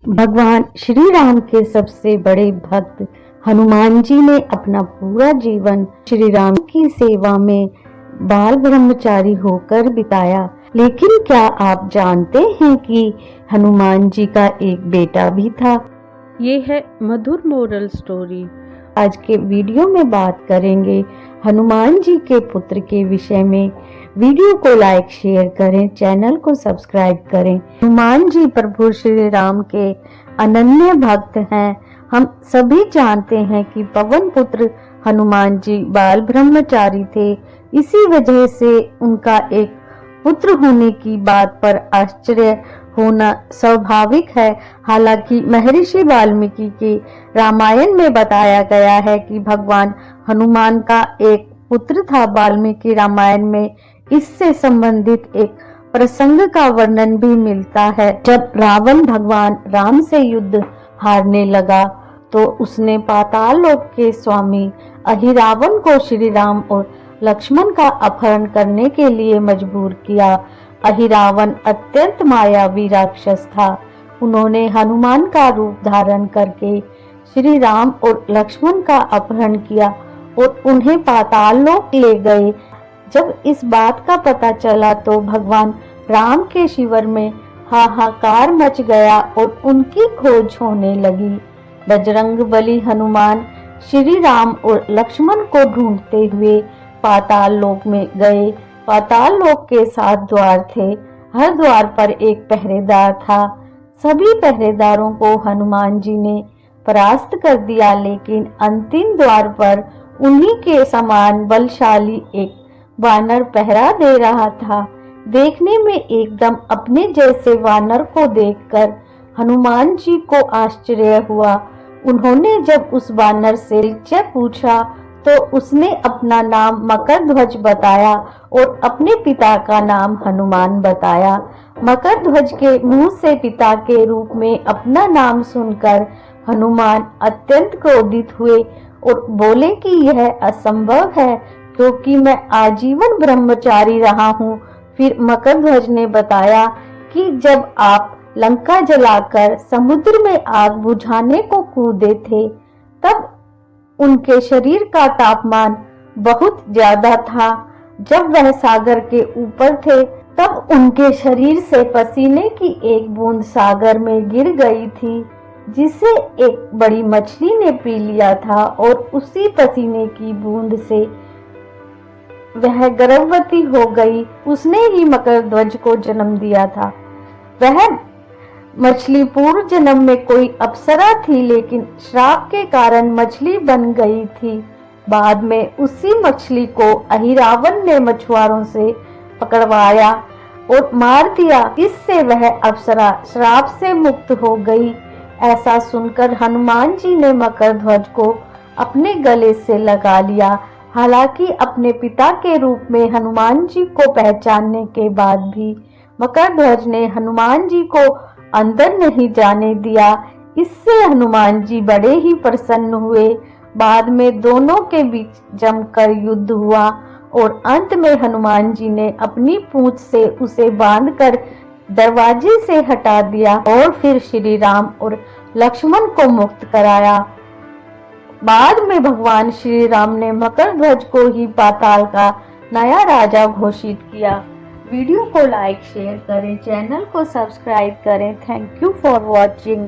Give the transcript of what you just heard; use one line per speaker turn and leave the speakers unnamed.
भगवान श्री राम के सबसे बड़े भक्त हनुमान जी ने अपना पूरा जीवन श्री राम की सेवा में बाल ब्रह्मचारी होकर बिताया। लेकिन क्या आप जानते हैं कि हनुमान जी का एक बेटा भी था?
ये है मधुर मोरल स्टोरी।
आज के वीडियो में बात करेंगे हनुमान जी के पुत्र के विषय में। वीडियो को लाइक शेयर करें, चैनल को सब्सक्राइब करें। हनुमान जी प्रभु श्री राम के अनन्य भक्त हैं। हम सभी जानते हैं कि पवन पुत्र हनुमान जी बाल ब्रह्मचारी थे। इसी वजह से उनका एक पुत्र होने की बात पर आश्चर्य होना स्वाभाविक है। हालांकि महर्षि वाल्मीकि के रामायण में बताया गया है कि भगवान हनुमान का एक पुत्र था। वाल्मीकि रामायण में इससे संबंधित एक प्रसंग का वर्णन भी मिलता है। जब रावण भगवान राम से युद्ध हारने लगा तो उसने पाताल लोक के स्वामी अहिरावण को श्री राम और लक्ष्मण का अपहरण करने के लिए मजबूर किया। अहिरावण अत्यंत मायावी राक्षस था। उन्होंने हनुमान का रूप धारण करके श्री राम और लक्ष्मण का अपहरण किया और उन्हें पाताल लोक ले गए। जब इस बात का पता चला तो भगवान राम के शिविर में हाहाकार मच गया और उनकी खोज होने लगी। बजरंगबली हनुमान श्री राम और लक्ष्मण को ढूंढते हुए पाताल लोक में गए। पाताल लोक के 7 द्वार थे। हर द्वार पर एक पहरेदार था। सभी पहरेदारों को हनुमान जी ने परास्त कर दिया, लेकिन अंतिम द्वार पर उन्हीं के समान बलशाली एक वानर पहरा दे रहा था। देखने में एकदम अपने जैसे वानर को देखकर हनुमान जी को आश्चर्य हुआ। उन्होंने जब उस वानर से परिचय पूछा तो उसने अपना नाम मकरध्वज बताया और अपने पिता का नाम हनुमान बताया। मकरध्वज के मुंह से पिता के रूप में अपना नाम सुनकर हनुमान अत्यंत क्रोधित हुए और बोले कि यह असंभव है, क्योंकि मैं आजीवन ब्रह्मचारी रहा हूँ। फिर मकरध्वज ने बताया कि जब आप लंका जलाकर समुद्र में आग बुझाने को कूदे थे तब उनके शरीर का तापमान बहुत ज्यादा था। जब वह सागर के ऊपर थे तब उनके शरीर से पसीने की एक बूंद सागर में गिर गई थी, जिसे एक बड़ी मछली ने पी लिया था और उसी पसीने की बूंद से वह गर्भवती हो गई। उसने ही मकरध्वज को जन्म दिया था। वह मछली पूर्व जन्म में कोई अप्सरा थी, लेकिन श्राप के कारण मछली बन गई थी। बाद में उसी मछली को अहिरावण ने मछुआरों से पकड़वाया और मार दिया। इससे वह अप्सरा श्राप से मुक्त हो गई। ऐसा सुनकर हनुमान जी ने मकरध्वज को अपने गले से लगा लिया। हालांकि अपने पिता के रूप में हनुमान जी को पहचानने के बाद भी मकरध्वज ने हनुमान जी को अंदर नहीं जाने दिया। इससे हनुमान जी बड़े ही प्रसन्न हुए। बाद में दोनों के बीच जमकर युद्ध हुआ और अंत में हनुमान जी ने अपनी पूंछ से उसे बांधकर दरवाजे से हटा दिया और फिर श्री राम और लक्ष्मण को मुक्त कराया। बाद में भगवान श्री राम ने मकरध्वज को ही पाताल का नया राजा घोषित किया। वीडियो को लाइक शेयर करें, चैनल को सब्सक्राइब करें। Thank you for watching.